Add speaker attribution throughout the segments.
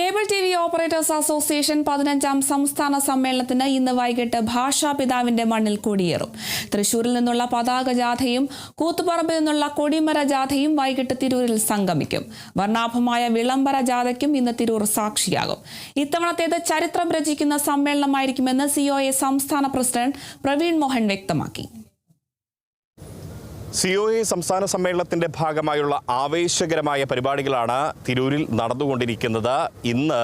Speaker 1: Cable T V operators association 15ാം സംസ്ഥാന സമ്മേളനത്തിന് ഇന്ന് വൈകിട്ട് ഭാഷാപിതാവിന്റെ മണ്ണിൽ കൊടിയേറും. തൃശൂരിൽ നിന്നുള്ള പതാക ജാഥയും കൂത്തുപറമ്പിൽ നിന്നുള്ള കൊടിമര ജാഥയും വൈകിട്ട് തിരൂരിൽ സംഗമിക്കും. വർണ്ണാഭമായ വിളംബര ജാഥയ്ക്കും ഇന്ന് തിരൂർ സാക്ഷിയാകും. ഇത്തവണത്തേത് ചരിത്രം രചിക്കുന്ന സമ്മേളനമായിരിക്കുമെന്ന് COA സംസ്ഥാന പ്രസിഡന്റ് പ്രവീൺ മോഹൻ വ്യക്തമാക്കി.
Speaker 2: COA സംസ്ഥാന സമ്മേളനത്തിന്റെ ഭാഗമായുള്ള ആവേശകരമായ പരിപാടികളാണ് തിരൂരിൽ നടന്നുകൊണ്ടിരിക്കുന്നത്. ഇന്ന്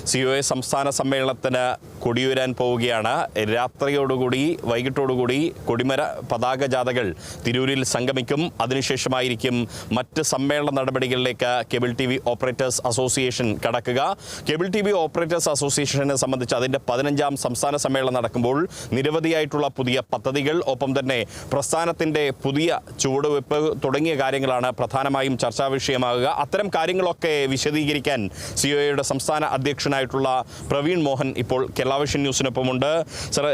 Speaker 2: COA സംസ്ഥാന സമ്മേളനത്തിന് കൊടിയുയരാൻ പോവുകയാണ്. രാത്രിയോടുകൂടി വൈകിട്ടോടുകൂടി കൊടിമര പതാക ജാഥകൾ തിരൂരിൽ സംഗമിക്കും. അതിനുശേഷമായിരിക്കും മറ്റ് സമ്മേളന നടപടികളിലേക്ക് കേബിൾ TV ഓപ്പറേറ്റേഴ്സ് അസോസിയേഷൻ കടക്കുക. കേബിൾ TV ഓപ്പറേറ്റേഴ്സ് അസോസിയേഷനെ സംബന്ധിച്ച് അതിൻ്റെ 15ാം സംസ്ഥാന സമ്മേളനം നടക്കുമ്പോൾ നിരവധിയായിട്ടുള്ള പുതിയ പദ്ധതികൾ, ഒപ്പം തന്നെ പ്രസ്ഥാനത്തിൻ്റെ പുതിയ ചുവടുവെപ്പ് തുടങ്ങിയ കാര്യങ്ങളാണ് പ്രധാനമായും ചർച്ചാ വിഷയമാകുക. അത്തരം കാര്യങ്ങളൊക്കെ വിശദീകരിക്കാൻ COAയുടെ സംസ്ഥാന അധ്യക്ഷനായിട്ടുള്ള പ്രവീൺ മോഹൻ ഇപ്പോൾ കേരളവിഷൻ ന്യൂസിനൊപ്പമുണ്ട്. സർ,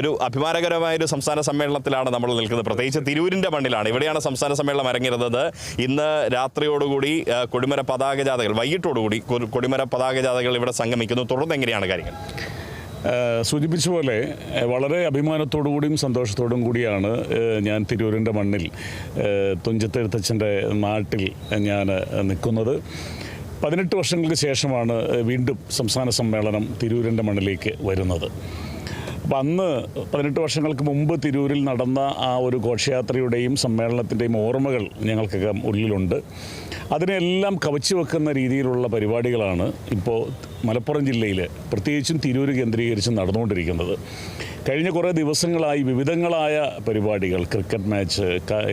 Speaker 2: ഒരു അഭിമാനകരമായൊരു സംസ്ഥാന സമ്മേളനത്തിലാണ് നമ്മൾ നിൽക്കുന്നത്. പ്രത്യേകിച്ച് തിരൂരിൻ്റെ മണ്ണിലാണ്. ഇവിടെയാണ് സംസ്ഥാന സമ്മേളനം അരങ്ങേറുന്നത്. ഇന്ന് രാത്രിയോടുകൂടി കൊടിമര പതാക ജാഥകൾ, വൈകിട്ടോടുകൂടി കൊടിമര പതാക ജാഥകൾ ഇവിടെ സംഗമിക്കുന്നു. തുടർന്ന് എങ്ങനെയാണ് കാര്യങ്ങൾ?
Speaker 3: സൂചിപ്പിച്ച പോലെ വളരെ അഭിമാനത്തോടുകൂടിയും സന്തോഷത്തോടും കൂടിയാണ് ഞാൻ തിരൂരിൻ്റെ മണ്ണിൽ തുഞ്ചത്തെഴുത്തച്ഛൻ്റെ നാട്ടിൽ ഞാൻ നിൽക്കുന്നത്. 18 വർഷങ്ങൾക്ക് ശേഷമാണ് വീണ്ടും സംസ്ഥാന സമ്മേളനം തിരൂരിൻ്റെ മണ്ണിലേക്ക് വരുന്നത്. അപ്പം അന്ന് 18 വർഷങ്ങൾക്ക് മുമ്പ് തിരൂരിൽ നടന്ന ആ ഒരു ഘോഷയാത്രയുടെയും സമ്മേളനത്തിൻ്റെയും ഓർമ്മകൾ ഞങ്ങൾക്കൊക്കെ ഉള്ളിലുണ്ട്. അതിനെല്ലാം കവച്ചു വെക്കുന്ന രീതിയിലുള്ള പരിപാടികളാണ് ഇപ്പോൾ മലപ്പുറം ജില്ലയിൽ, പ്രത്യേകിച്ചും തിരൂർ കേന്ദ്രീകരിച്ച് നടന്നുകൊണ്ടിരിക്കുന്നത്. കഴിഞ്ഞ കുറേ ദിവസങ്ങളായി വിവിധങ്ങളായ പരിപാടികൾ, ക്രിക്കറ്റ് മാച്ച്,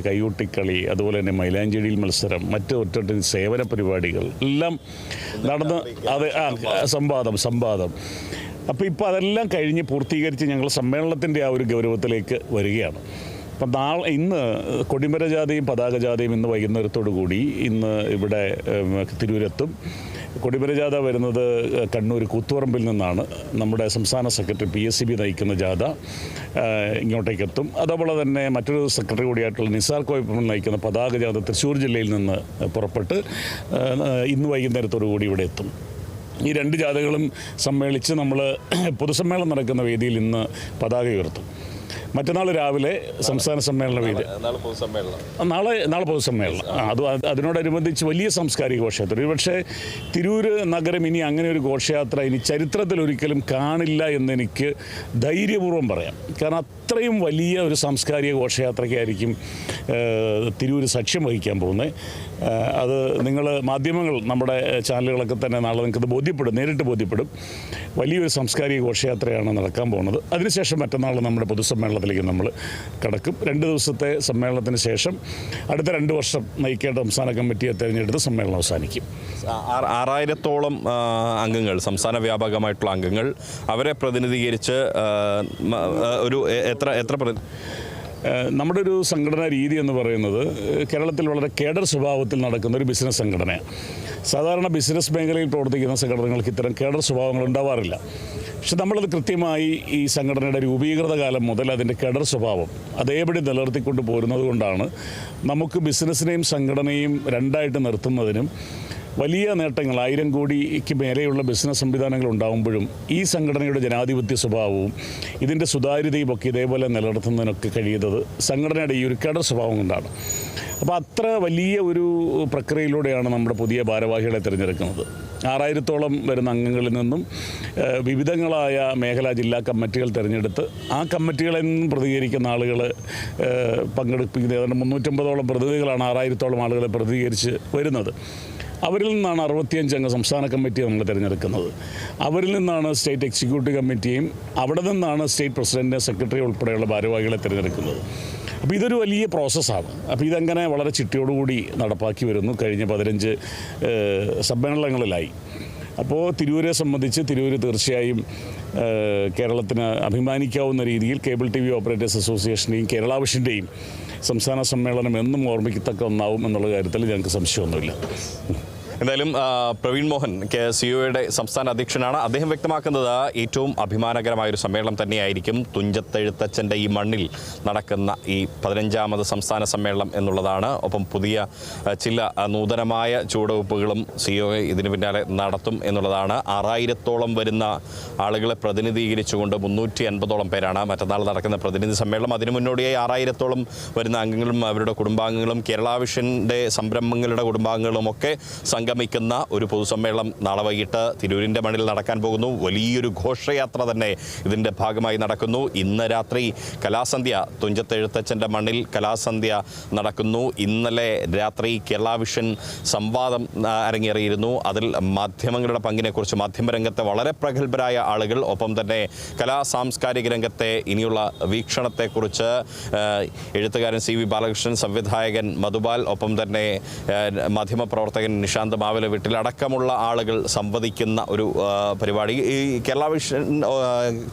Speaker 3: കയ്യൂട്ടിക്കളി, അതുപോലെ തന്നെ മൈലാഞ്ചേരിയിൽ മത്സരം, മറ്റ് ഒറ്റ സേവന പരിപാടികൾ എല്ലാം നടന്ന് സംവാദം. അപ്പോൾ ഇപ്പോൾ അതെല്ലാം കഴിഞ്ഞ് പൂർത്തീകരിച്ച് ഞങ്ങൾ സമ്മേളനത്തിൻ്റെ ആ ഒരു ഗൗരവത്തിലേക്ക് വരികയാണ്. അപ്പം ഇന്ന് കൊടിമര ജാഥയും പതാക ജാഥയും ഇന്ന് വൈകുന്നേരത്തോടു കൂടി ഇന്ന് ഇവിടെ തിരൂരെത്തും. കൊടിമര ജാഥ വരുന്നത് കണ്ണൂർ കൂത്തുപറമ്പിൽ നിന്നാണ്. നമ്മുടെ സംസ്ഥാന സെക്രട്ടറി PSCB നയിക്കുന്ന ജാഥ ഇങ്ങോട്ടേക്കെത്തും. അതുപോലെ തന്നെ മറ്റൊരു സെക്രട്ടറി കൂടിയായിട്ടുള്ള നിസാർ കോയപ്പൻ നയിക്കുന്ന പതാക ജാഥ തൃശ്ശൂർ ജില്ലയിൽ നിന്ന് പുറപ്പെട്ട് ഇന്ന് വൈകുന്നേരത്തോടു കൂടി ഇവിടെ എത്തും. ഈ രണ്ട് ജാഥകളും സമ്മേളിച്ച് നമ്മൾ പൊതുസമ്മേളനം നടക്കുന്ന വേദിയിൽ ഇന്ന് പതാക ഉയർത്തും. മറ്റന്നാൾ രാവിലെ സംസ്ഥാന സമ്മേളന വേദി, നാളെ പൊതുസമ്മേളനം. അതിനോടനുബന്ധിച്ച് വലിയ സാംസ്കാരിക ഘോഷയാത്ര. പക്ഷേ തിരൂർ നഗരം ഇനി അങ്ങനെ ഒരു ഘോഷയാത്ര ഇനി ചരിത്രത്തിൽ ഒരിക്കലും കാണില്ല എന്നെനിക്ക് ധൈര്യപൂർവ്വം പറയാം. കാരണം അത്രയും വലിയ ഒരു സാംസ്കാരിക ഘോഷയാത്രയ്ക്കായിരിക്കും തിരൂർ സാക്ഷ്യം വഹിക്കാൻ പോകുന്നത്. അത് നിങ്ങൾ മാധ്യമങ്ങൾ, നമ്മുടെ ചാനലുകളൊക്കെ തന്നെ നാളെ നിങ്ങൾക്കത് നേരിട്ട് ബോധ്യപ്പെടും. വലിയൊരു സാംസ്കാരിക ഘോഷയാത്രയാണ് നടക്കാൻ പോകുന്നത്. അതിനുശേഷം മറ്റന്നാൾ നമ്മുടെ പൊതുസമ്മേളനത്തിലേക്ക് നമ്മൾ കടക്കും. 2 ദിവസത്തെ സമ്മേളനത്തിന് ശേഷം അടുത്ത 2 വർഷം നയിക്കേണ്ട സംസ്ഥാന കമ്മിറ്റിയെ തിരഞ്ഞെടുത്ത് സമ്മേളനം അവസാനിക്കും.
Speaker 2: 6000-ഓളം അംഗങ്ങൾ, സംസ്ഥാന വ്യാപകമായിട്ടുള്ള അംഗങ്ങൾ, അവരെ പ്രതിനിധീകരിച്ച് ഒരു എത്ര
Speaker 3: നമ്മുടെ ഒരു സംഘടനാ രീതി എന്ന് പറയുന്നത് കേരളത്തിൽ വളരെ കേഡർ സ്വഭാവത്തിൽ നടക്കുന്ന ഒരു ബിസിനസ് സംഘടനയാണ്. സാധാരണ ബിസിനസ് മേഖലയിൽ പ്രവർത്തിക്കുന്ന സംഘടനകൾക്ക് ഇത്തരം കേഡർ സ്വഭാവങ്ങൾ ഉണ്ടാവാറില്ല. പക്ഷെ നമ്മളത് കൃത്യമായി ഈ സംഘടനയുടെ രൂപീകൃത കാലം മുതൽ അതിൻ്റെ കേഡർ സ്വഭാവം അതേപടി നിലനിർത്തിക്കൊണ്ട് പോരുന്നത് കൊണ്ടാണ് നമുക്ക് ബിസിനസ്സിനെയും സംഘടനയും രണ്ടായിട്ട് നിർത്തുന്നതിനും വലിയ നേട്ടങ്ങൾ, 1000 കോടിക്ക് മേലെയുള്ള ബിസിനസ് സംവിധാനങ്ങൾ ഉണ്ടാകുമ്പോഴും ഈ സംഘടനയുടെ ജനാധിപത്യ സ്വഭാവവും ഇതിൻ്റെ സുതാര്യതയും ഒക്കെ ഇതേപോലെ നിലനിർത്തുന്നതിനൊക്കെ കഴിയുന്നത് സംഘടനയുടെ ഈ ഒരു കേഡർ സ്വഭാവം കൊണ്ടാണ്. അപ്പോൾ അത്ര വലിയ ഒരു പ്രക്രിയയിലൂടെയാണ് നമ്മുടെ പുതിയ ഭാരവാഹികളെ തിരഞ്ഞെടുക്കുന്നത്. 6000-ഓളം വരുന്ന അംഗങ്ങളിൽ നിന്നും വിവിധങ്ങളായ മേഖലാ ജില്ലാ കമ്മിറ്റികൾ തിരഞ്ഞെടുത്ത് ആ കമ്മിറ്റികളിൽ നിന്നും പ്രതികരിക്കുന്ന ആളുകൾ പങ്കെടുപ്പിക്കുന്ന ഏതാണ്ട് 350-ഓളം പ്രതിനിധികളാണ് 6000-ഓളം ആളുകളെ പ്രതികരിച്ച് വരുന്നത്. അവരിൽ നിന്നാണ് 65 അംഗ സംസ്ഥാന കമ്മിറ്റി നമ്മൾ തിരഞ്ഞെടുക്കുന്നത്. അവരിൽ നിന്നാണ് സ്റ്റേറ്റ് എക്സിക്യൂട്ടീവ് കമ്മിറ്റിയും അവിടെ നിന്നാണ് സ്റ്റേറ്റ് പ്രസിഡൻറ്റ്, സെക്രട്ടറി ഉൾപ്പെടെയുള്ള ഭാരവാഹികളെ തിരഞ്ഞെടുക്കുന്നത്. അപ്പോൾ ഇതൊരു വലിയ പ്രോസസ്സാണ്. അപ്പോൾ ഇതങ്ങനെ വളരെ ചിട്ടയോടുകൂടി നടപ്പാക്കി വരുന്നു കഴിഞ്ഞ 15 സമ്മേളനങ്ങളിലായി. അപ്പോൾ തിരൂരെ സംബന്ധിച്ച് തിരൂർ തീർച്ചയായും കേരളത്തിന് അഭിമാനിക്കാവുന്ന രീതിയിൽ കേബിൾ TV ഓപ്പറേറ്റേഴ്സ് അസോസിയേഷൻ്റെയും കേരളവിഷൻ്റെയും സംസ്ഥാന സമ്മേളനം എന്നും ഓർമ്മിക്കത്തക്ക ഒന്നാവും എന്നുള്ള കാര്യത്തിൽ ഞങ്ങൾക്ക് സംശയമൊന്നുമില്ല.
Speaker 2: എന്തായാലും പ്രവീൺ മോഹൻ സിഒയുടെ സംസ്ഥാന അധ്യക്ഷനാണ്. അദ്ദേഹം വ്യക്തമാക്കുന്നത് ഏറ്റവും അഭിമാനകരമായൊരു സമ്മേളനം തന്നെയായിരിക്കും തുഞ്ചത്തെഴുത്തച്ഛൻ്റെ ഈ മണ്ണിൽ നടക്കുന്ന ഈ 15ാമത് സംസ്ഥാന സമ്മേളനം എന്നുള്ളതാണ്. ഒപ്പം പുതിയ ചില നൂതനമായ ചുവടുവെപ്പുകളും സിഒ ഇതിന് പിന്നാലെ നടത്തും എന്നുള്ളതാണ്. 6000-ഓളം വരുന്ന ആളുകളെ പ്രതിനിധീകരിച്ചുകൊണ്ട് 350-ഓളം പേരാണ് മറ്റന്നാൾ നടക്കുന്ന പ്രതിനിധി സമ്മേളനം. അതിനു മുന്നോടിയായി 6000-ഓളം വരുന്ന അംഗങ്ങളും അവരുടെ കുടുംബാംഗങ്ങളും കേരള വിഷൻ്റെ സംരംഭങ്ങളുടെ കുടുംബാംഗങ്ങളും ഒക്കെ സംഗമിക്കുന്ന ഒരു പൊതുസമ്മേളനം നാളെ വൈകിട്ട് തിരൂരിൻ്റെ മണ്ണിൽ നടക്കാൻ പോകുന്നു. വലിയൊരു ഘോഷയാത്ര തന്നെ ഇതിൻ്റെ ഭാഗമായി നടക്കുന്നു. ഇന്ന് രാത്രി കലാസന്ധ്യ തുഞ്ചത്തെഴുത്തച്ഛൻ്റെ മണ്ണിൽ കലാസന്ധ്യ നടക്കുന്നു. ഇന്നലെ രാത്രി കേരള വിഷൻ സംവാദം അരങ്ങേറിയിരുന്നു. അതിൽ മാധ്യമങ്ങളുടെ പങ്കിനെക്കുറിച്ച് മാധ്യമരംഗത്തെ വളരെ പ്രഗത്ഭരായ ആളുകൾ, ഒപ്പം തന്നെ കലാ സാംസ്കാരിക രംഗത്തെ ഇനിയുള്ള വീക്ഷണത്തെക്കുറിച്ച് എഴുത്തുകാരൻ CV ബാലകൃഷ്ണൻ, സംവിധായകൻ മധുബാൽ, ഒപ്പം തന്നെ മാധ്യമപ്രവർത്തകൻ നിഷാന്ത് മാവില വീട്ടിലടക്കമുള്ള ആളുകൾ സംവദിക്കുന്ന ഒരു പരിപാടി. ഈ കേരള വിഷൻ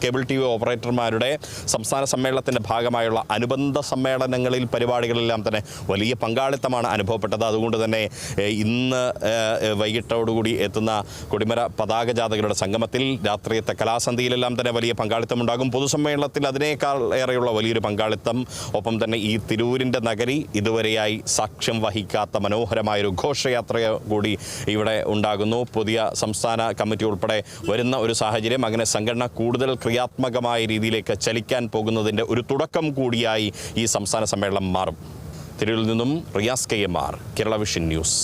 Speaker 2: കേബിൾ TV ഓപ്പറേറ്റർമാരുടെ സംസ്ഥാന സമ്മേളനത്തിൻ്റെ ഭാഗമായുള്ള അനുബന്ധ സമ്മേളനങ്ങളിൽ പരിപാടികളെല്ലാം തന്നെ വലിയ പങ്കാളിത്തമാണ് അനുഭവപ്പെട്ടത്. അതുകൊണ്ട് തന്നെ ഇന്ന് വൈകിട്ടോടുകൂടി എത്തുന്ന കൊടിമര പതാക ജാഥകളുടെ സംഗമത്തിൽ രാത്രിയത്തെ കലാസന്ധിയിലെല്ലാം തന്നെ വലിയ പങ്കാളിത്തമുണ്ടാകും. പൊതുസമ്മേളനത്തിൽ അതിനേക്കാൾ ഏറെയുള്ള വലിയൊരു പങ്കാളിത്തം, ഒപ്പം തന്നെ ഈ തിരൂരിൻ്റെ നഗരി ഇതുവരെയായി സാക്ഷ്യം വഹിക്കാത്ത മനോഹരമായൊരു ഘോഷയാത്ര കൂടി ഇവിടെ ഉണ്ടാകുന്നു. പുതിയ സംസ്ഥാന കമ്മിറ്റി ഉൾപ്പെടെ വരുന്ന ഒരു സാഹചര്യം, അങ്ങനെ സംഘടന കൂടുതൽ ക്രിയാത്മകമായ രീതിയിലേക്ക് ചലിക്കാൻ പോകുന്നതിൻ്റെ ഒരു തുടക്കം കൂടിയായി ഈ സംസ്ഥാന സമ്മേളനം മാറും. തിരൂരിൽ നിന്നും Riyas KMR, Kerala vision news.